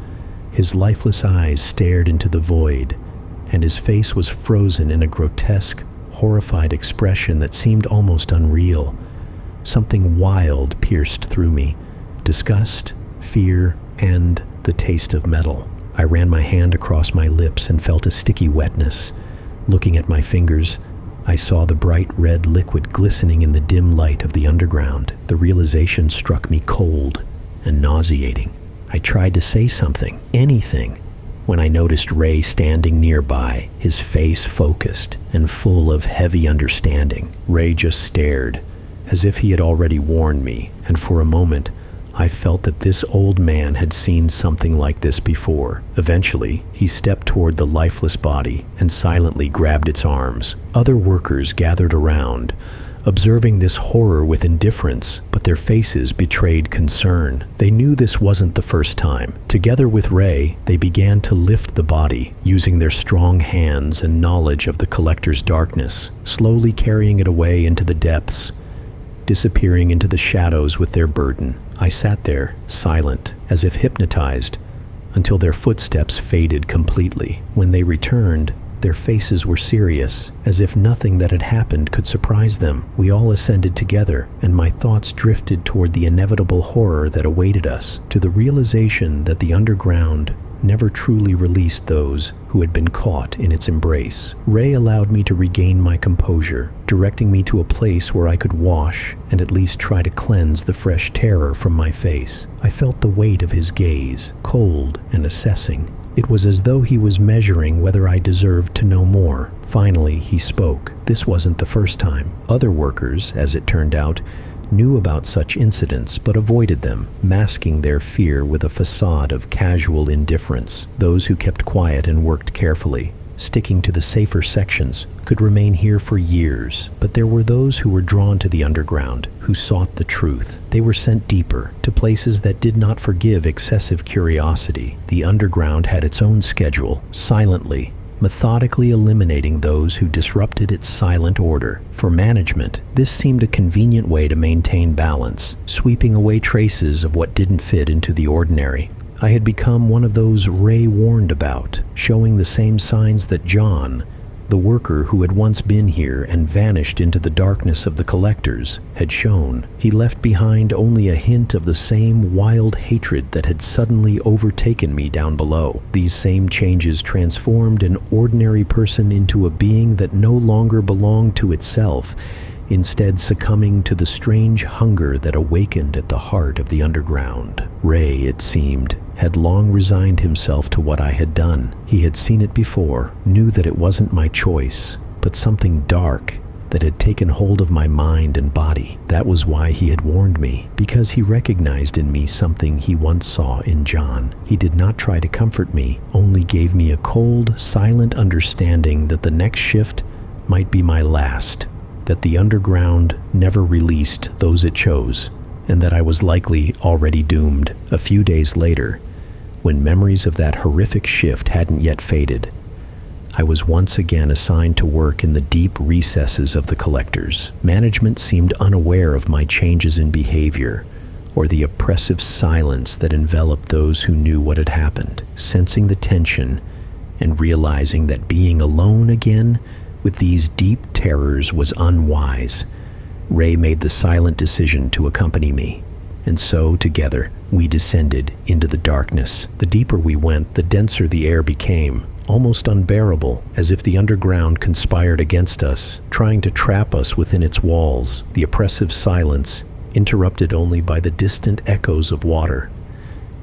His lifeless eyes stared into the void, and his face was frozen in a grotesque, horrified expression that seemed almost unreal. Something wild pierced through me. Disgust, fear, and the taste of metal. I ran my hand across my lips and felt a sticky wetness. Looking at my fingers, I saw the bright red liquid glistening in the dim light of the underground. The realization struck me cold and nauseating. I tried to say something, anything, when I noticed Ray standing nearby, his face focused and full of heavy understanding. Ray just stared, as if he had already warned me, and for a moment, I felt that this old man had seen something like this before. Eventually, he stepped toward the lifeless body and silently grabbed its arms. Other workers gathered around, observing this horror with indifference, but their faces betrayed concern. They knew this wasn't the first time. Together with Ray, they began to lift the body, using their strong hands and knowledge of the collector's darkness, slowly carrying it away into the depths, disappearing into the shadows with their burden. I sat there, silent, as if hypnotized, until their footsteps faded completely. When they returned, their faces were serious, as if nothing that had happened could surprise them. We all ascended together, and my thoughts drifted toward the inevitable horror that awaited us, to the realization that the underground never truly released those who had been caught in its embrace. Ray allowed me to regain my composure, directing me to a place where I could wash and at least try to cleanse the fresh terror from my face. I felt the weight of his gaze, cold and assessing. It was as though he was measuring whether I deserved to know more. Finally, he spoke. This wasn't the first time. Other workers, as it turned out, knew about such incidents but avoided them, masking their fear with a facade of casual indifference. Those who kept quiet and worked carefully, sticking to the safer sections, could remain here for years. But there were those who were drawn to the underground, who sought the truth. They were sent deeper, to places that did not forgive excessive curiosity. The underground had its own schedule, silently, methodically eliminating those who disrupted its silent order. For management, this seemed a convenient way to maintain balance, sweeping away traces of what didn't fit into the ordinary. I had become one of those Ray warned about, showing the same signs that John, the worker who had once been here and vanished into the darkness of the collectors, had shown. He left behind only a hint of the same wild hatred that had suddenly overtaken me down below. These same changes transformed an ordinary person into a being that no longer belonged to itself, instead succumbing to the strange hunger that awakened at the heart of the underground. Ray, it seemed, had long resigned himself to what I had done. He had seen it before, knew that it wasn't my choice, but something dark that had taken hold of my mind and body. That was why he had warned me, because he recognized in me something he once saw in John. He did not try to comfort me, only gave me a cold, silent understanding that the next shift might be my last, that the underground never released those it chose, and that I was likely already doomed. A few days later, when memories of that horrific shift hadn't yet faded, I was once again assigned to work in the deep recesses of the collectors. Management seemed unaware of my changes in behavior, or the oppressive silence that enveloped those who knew what had happened. Sensing the tension and realizing that being alone again with these deep terrors was unwise, Ray made the silent decision to accompany me. And so, together, we descended into the darkness. The deeper we went, the denser the air became, almost unbearable, as if the underground conspired against us, trying to trap us within its walls. The oppressive silence, interrupted only by the distant echoes of water,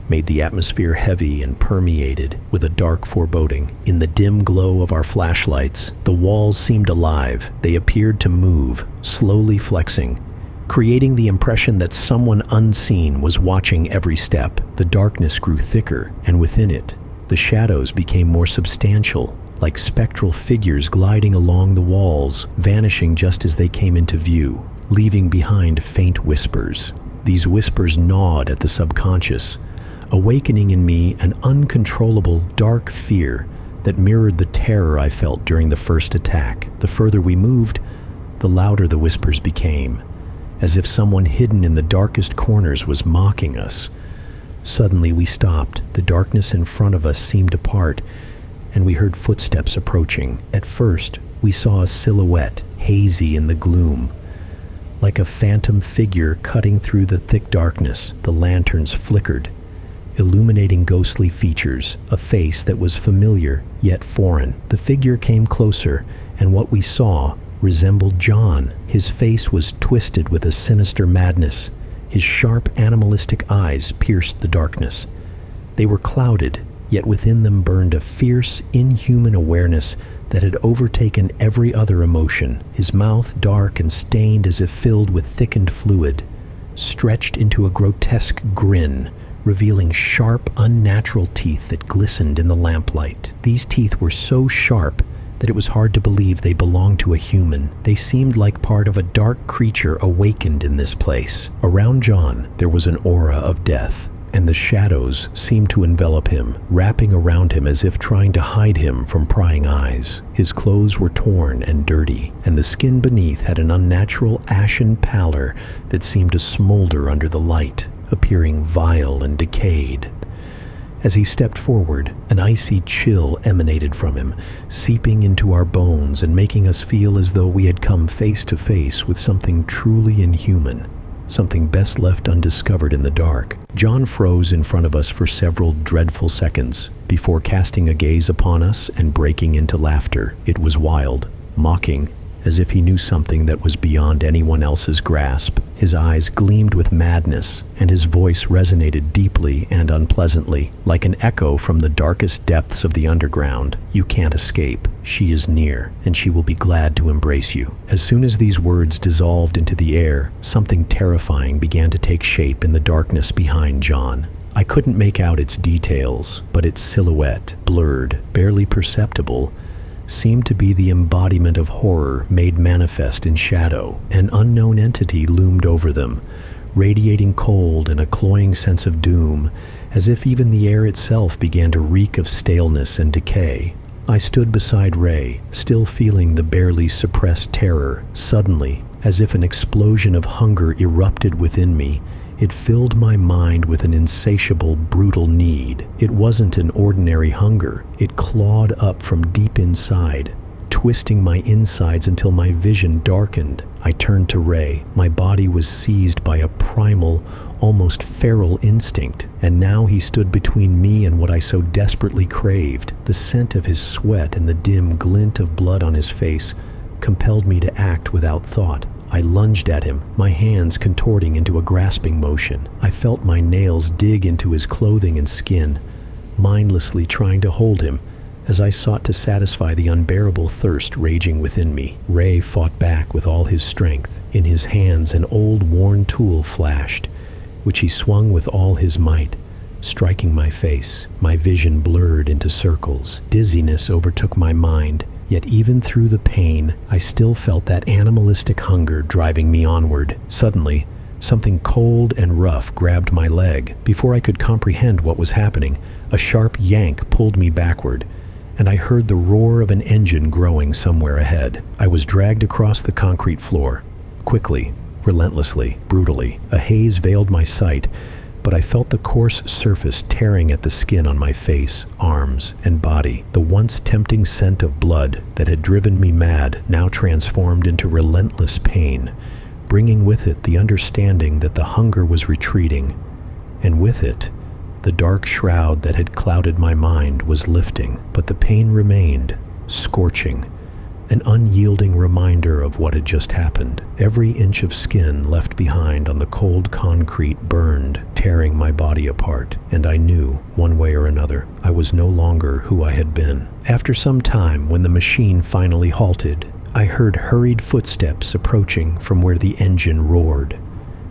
made the atmosphere heavy and permeated with a dark foreboding. In the dim glow of our flashlights, the walls seemed alive. They appeared to move, slowly flexing, creating the impression that someone unseen was watching every step. The darkness grew thicker, and within it, the shadows became more substantial, like spectral figures gliding along the walls, vanishing just as they came into view, leaving behind faint whispers. These whispers gnawed at the subconscious, awakening in me an uncontrollable, dark fear that mirrored the terror I felt during the first attack. The further we moved, the louder the whispers became, as if someone hidden in the darkest corners was mocking us. Suddenly we stopped. The darkness in front of us seemed to part, and we heard footsteps approaching. At first, we saw a silhouette, hazy in the gloom, like a phantom figure cutting through the thick darkness. The lanterns flickered, illuminating ghostly features, a face that was familiar yet foreign. The figure came closer, and what we saw resembled John. His face was twisted with a sinister madness. His sharp, animalistic eyes pierced the darkness. They were clouded, yet within them burned a fierce, inhuman awareness that had overtaken every other emotion. His mouth, dark and stained as if filled with thickened fluid, stretched into a grotesque grin, revealing sharp, unnatural teeth that glistened in the lamplight. These teeth were so sharp that it was hard to believe they belonged to a human. They seemed like part of a dark creature awakened in this place. Around John, there was an aura of death, and the shadows seemed to envelop him, wrapping around him as if trying to hide him from prying eyes. His clothes were torn and dirty, and the skin beneath had an unnatural ashen pallor that seemed to smolder under the light, appearing vile and decayed. As he stepped forward, an icy chill emanated from him, seeping into our bones and making us feel as though we had come face to face with something truly inhuman, something best left undiscovered in the dark. John froze in front of us for several dreadful seconds before casting a gaze upon us and breaking into laughter. It was wild, mocking, as if he knew something that was beyond anyone else's grasp. His eyes gleamed with madness, and his voice resonated deeply and unpleasantly, like an echo from the darkest depths of the underground. "You can't escape. She is near, and she will be glad to embrace you." As soon as these words dissolved into the air, something terrifying began to take shape in the darkness behind John. I couldn't make out its details, but its silhouette, blurred, barely perceptible, seemed to be the embodiment of horror made manifest in shadow. An unknown entity loomed over them, radiating cold and a cloying sense of doom, as if even the air itself began to reek of staleness and decay. I stood beside Ray, still feeling the barely suppressed terror. Suddenly, as if an explosion of hunger erupted within me, it filled my mind with an insatiable, brutal need. It wasn't an ordinary hunger. It clawed up from deep inside, twisting my insides until my vision darkened. I turned to Ray. My body was seized by a primal, almost feral instinct, and now he stood between me and what I so desperately craved. The scent of his sweat and the dim glint of blood on his face compelled me to act without thought. I lunged at him, my hands contorting into a grasping motion. I felt my nails dig into his clothing and skin, mindlessly trying to hold him as I sought to satisfy the unbearable thirst raging within me. Ray fought back with all his strength. In his hands, an old, worn tool flashed, which he swung with all his might, striking my face. My vision blurred into circles. Dizziness overtook my mind. Yet even through the pain, I still felt that animalistic hunger driving me onward. Suddenly, something cold and rough grabbed my leg. Before I could comprehend what was happening, a sharp yank pulled me backward, and I heard the roar of an engine growing somewhere ahead. I was dragged across the concrete floor, quickly, relentlessly, brutally. A haze veiled my sight, but I felt the coarse surface tearing at the skin on my face, arms, and body. The once tempting scent of blood that had driven me mad now transformed into relentless pain, bringing with it the understanding that the hunger was retreating, and with it, the dark shroud that had clouded my mind was lifting. But the pain remained, scorching, an unyielding reminder of what had just happened. Every inch of skin left behind on the cold concrete burned, tearing my body apart, and I knew, one way or another, I was no longer who I had been. After some time, when the machine finally halted, I heard hurried footsteps approaching from where the engine roared.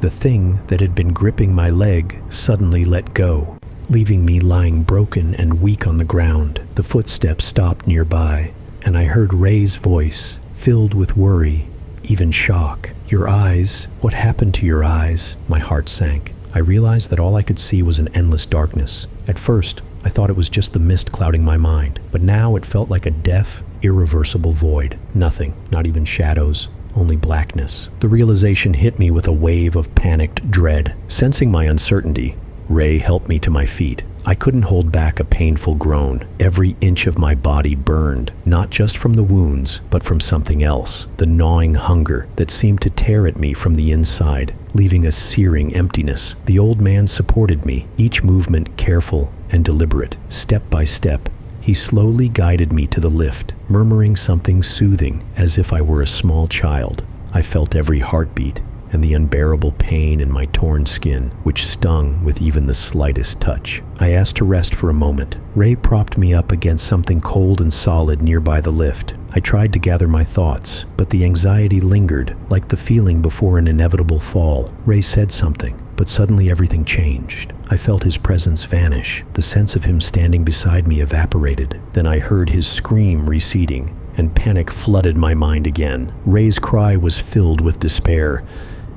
The thing that had been gripping my leg suddenly let go, leaving me lying broken and weak on the ground. The footsteps stopped nearby, and I heard Ray's voice, filled with worry, even shock. "Your eyes, what happened to your eyes?" My heart sank. I realized that all I could see was an endless darkness. At first, I thought it was just the mist clouding my mind, but now it felt like a deaf, irreversible void. Nothing, not even shadows, only blackness. The realization hit me with a wave of panicked dread. Sensing my uncertainty, Ray helped me to my feet. I couldn't hold back a painful groan. Every inch of my body burned, not just from the wounds, but from something else. The gnawing hunger that seemed to tear at me from the inside, leaving a searing emptiness. The old man supported me, each movement careful and deliberate. Step by step, he slowly guided me to the lift, murmuring something soothing, as if I were a small child. I felt every heartbeat and the unbearable pain in my torn skin, which stung with even the slightest touch. I asked to rest for a moment. Ray propped me up against something cold and solid nearby the lift. I tried to gather my thoughts, but the anxiety lingered, like the feeling before an inevitable fall. Ray said something, but suddenly everything changed. I felt his presence vanish. The sense of him standing beside me evaporated. Then I heard his scream receding, and panic flooded my mind again. Ray's cry was filled with despair,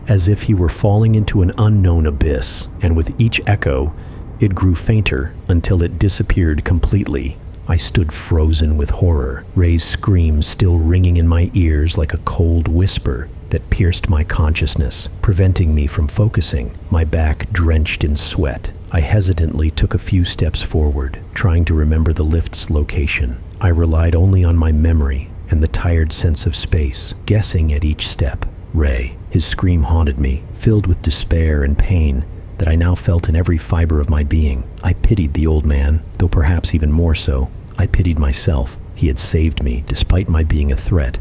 as if he were falling into an unknown abyss, and with each echo, it grew fainter until it disappeared completely. I stood frozen with horror, Ray's scream still ringing in my ears like a cold whisper that pierced my consciousness, preventing me from focusing, my back drenched in sweat. I hesitantly took a few steps forward, trying to remember the lift's location. I relied only on my memory and the tired sense of space, guessing at each step. Ray. His scream haunted me, filled with despair and pain that I now felt in every fiber of my being. I pitied the old man, though perhaps even more so, I pitied myself. He had saved me, despite my being a threat.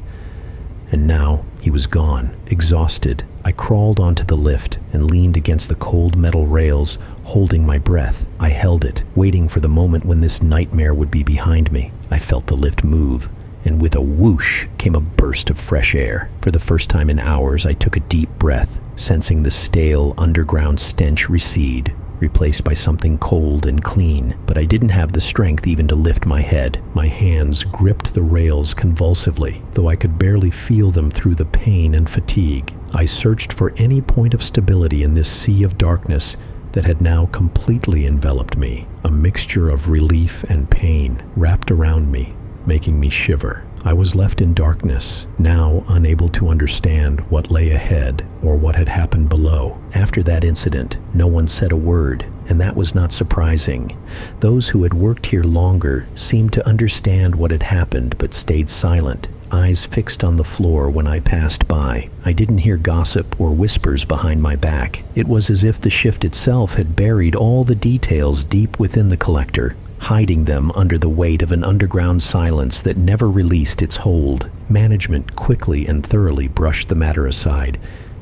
And now, he was gone, exhausted. I crawled onto the lift and leaned against the cold metal rails, holding my breath. I held it, waiting for the moment when this nightmare would be behind me. I felt the lift move, and with a whoosh came a burst of fresh air. For the first time in hours, I took a deep breath, sensing the stale underground stench recede, replaced by something cold and clean. But I didn't have the strength even to lift my head. My hands gripped the rails convulsively, though I could barely feel them through the pain and fatigue. I searched for any point of stability in this sea of darkness that had now completely enveloped me. A mixture of relief and pain wrapped around me, making me shiver. I was left in darkness, now unable to understand what lay ahead or what had happened below. After that incident, no one said a word, and that was not surprising. Those who had worked here longer seemed to understand what had happened but stayed silent, eyes fixed on the floor when I passed by. I didn't hear gossip or whispers behind my back. It was as if the shift itself had buried all the details deep within the collector, hiding them under the weight of an underground silence that never released its hold. Management quickly and thoroughly brushed the matter aside,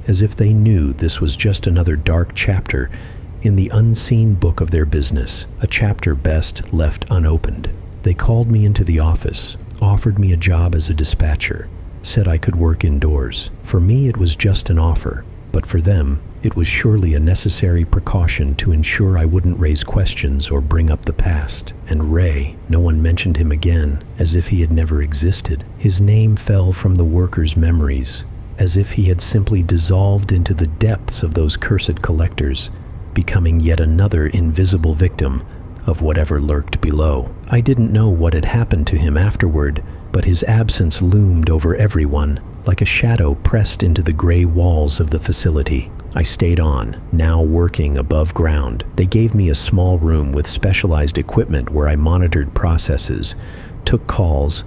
as if they knew this was just another dark chapter in the unseen book of their business, a chapter best left unopened. They called me into the office, offered me a job as a dispatcher, said I could work indoors. For me, it was just an offer, but for them, it was surely a necessary precaution to ensure I wouldn't raise questions or bring up the past. And Ray, no one mentioned him again, as if he had never existed. His name fell from the workers' memories, as if he had simply dissolved into the depths of those cursed collectors, becoming yet another invisible victim of whatever lurked below. I didn't know what had happened to him afterward, but his absence loomed over everyone, like a shadow pressed into the gray walls of the facility. I stayed on, now working above ground. They gave me a small room with specialized equipment where I monitored processes, took calls,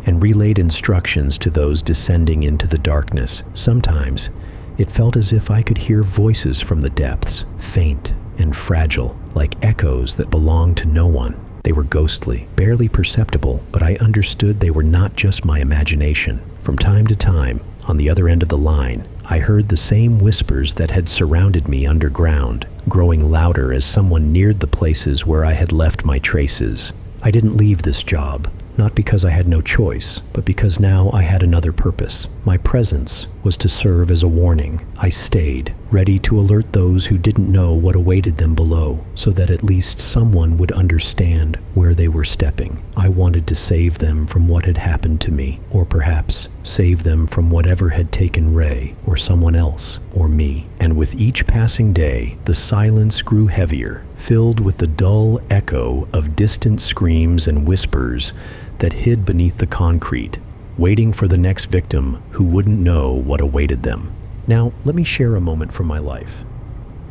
and relayed instructions to those descending into the darkness. Sometimes, it felt as if I could hear voices from the depths, faint and fragile, like echoes that belonged to no one. They were ghostly, barely perceptible, but I understood they were not just my imagination. From time to time, on the other end of the line, I heard the same whispers that had surrounded me underground, growing louder as someone neared the places where I had left my traces. I didn't leave this job, not because I had no choice, but because now I had another purpose. My presence was to serve as a warning. I stayed, ready to alert those who didn't know what awaited them below, so that at least someone would understand where they were stepping. I wanted to save them from what had happened to me, or perhaps save them from whatever had taken Ray, or someone else, or me. And with each passing day, the silence grew heavier, filled with the dull echo of distant screams and whispers that hid beneath the concrete, waiting for the next victim who wouldn't know what awaited them. Now, let me share a moment from my life.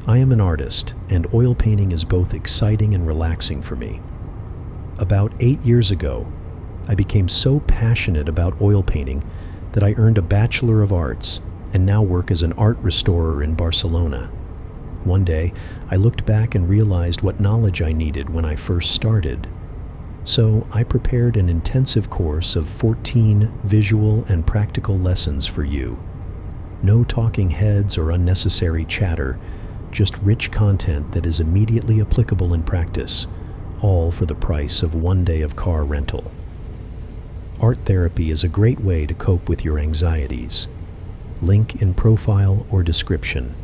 I am an artist, and oil painting is both exciting and relaxing for me. About 8 years ago, I became so passionate about oil painting that I earned a Bachelor of Arts and now work as an art restorer in Barcelona. One day, I looked back and realized what knowledge I needed when I first started. So I prepared an intensive course of 14 visual and practical lessons for you. No talking heads or unnecessary chatter, just rich content that is immediately applicable in practice, all for the price of 1 day of car rental. Art therapy is a great way to cope with your anxieties. Link in profile or description.